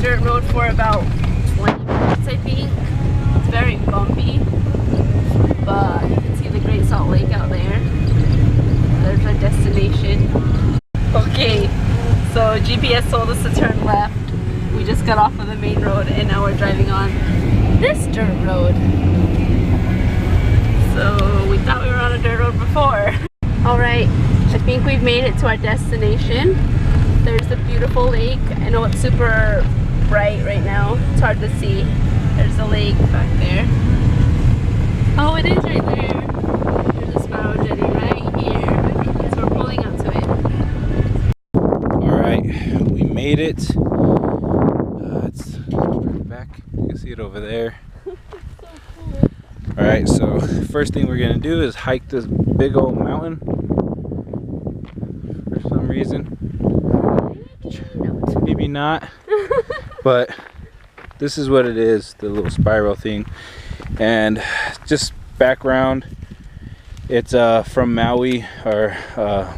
dirt road for about 20 minutes, I think. It's very bumpy, but you can see the Great Salt Lake out there. There's our destination. Okay, so GPS told us to turn left. We just got off of the main road and now we're driving on this dirt road. So we thought we were on a dirt road before. Alright, I think we've made it to our destination. There's the beautiful lake. I know it's super bright right now. It's hard to see. There's the lake back there. Oh, it is right there. There's a spiral jetty right here. So we're pulling up to it. Alright, we made it. It's back. You can see it over there. So cool. Alright, so first thing we're gonna do is hike this big old mountain. For some reason. Maybe not. But this is what it is, the little spiral thing. And just background, it's from Maui, or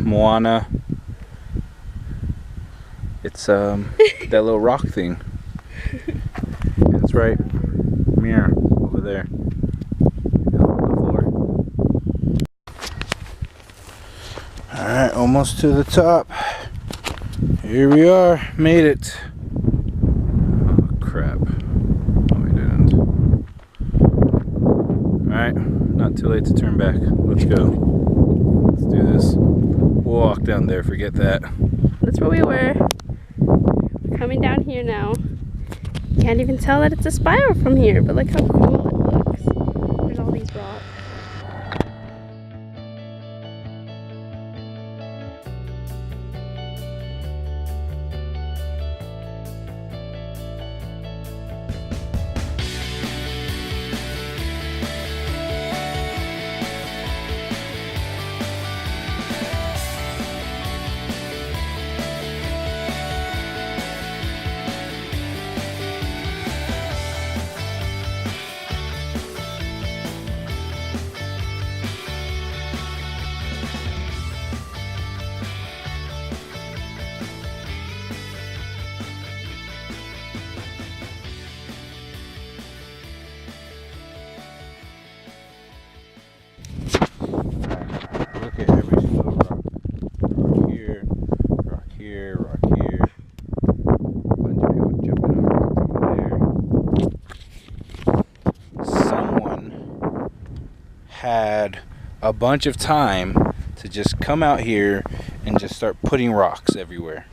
Moana. It's that little rock thing. It's right mirror over there. Alright, almost to the top. Here we are, made it. Oh crap. Oh, we didn't. Alright, not too late to turn back. Let's go. Let's do this. We'll walk down there, forget that. That's where we were. We're coming down here now. Can't even tell that it's a spiral from here, but look how cool it looks. There's all these rocks. Look at every single rock. Rock here, rock here, rock here. Bunch of people jumping on rocks over there. Someone had a bunch of time to just come out here and just start putting rocks everywhere.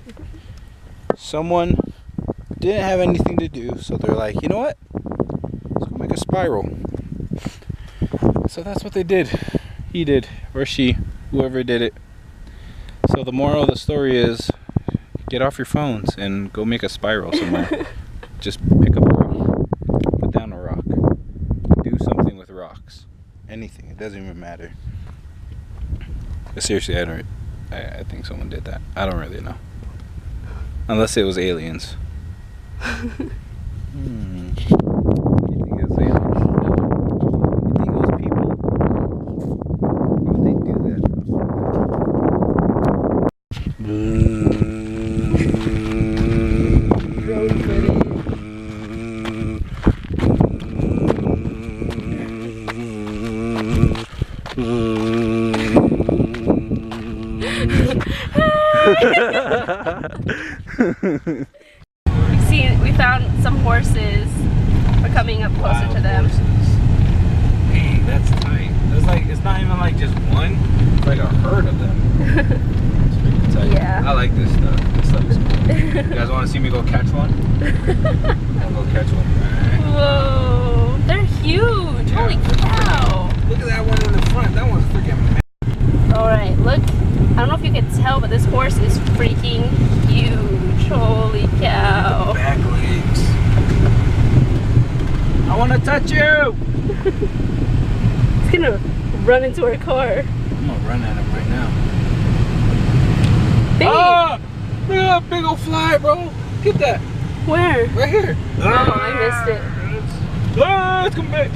Someone didn't have anything to do, so they're like, you know what? Let's go make a spiral. So that's what they did. He did, or she, whoever did it. So the moral of the story is, get off your phones and go make a spiral somewhere. Just pick up a rock, put down a rock, do something with rocks. Anything, it doesn't even matter. But seriously, I think someone did that. I don't really know. Unless it was aliens. You think it was aliens? You think it was people? Why would they do that? We found some horses. We're coming up closer to them. Dang, that's tight. It's not even like just one. It's like a herd of them. It's pretty tight. Yeah. I like this stuff. This stuff is cool. You guys want to see me go catch one? I'll go catch one. Whoa, they're huge. Yeah. Holy cow. Look at that one in the front. That one's freaking massive. Alright, look. I don't know if you can tell, but this horse is freaking huge. Holy cow. Back legs. I want to touch you. It's gonna run into our car. I'm gonna run at him right now. Babe. Ah! Look at that big old fly, bro. Get that. Where? Right here. Oh, I missed it. Ah, it's coming back.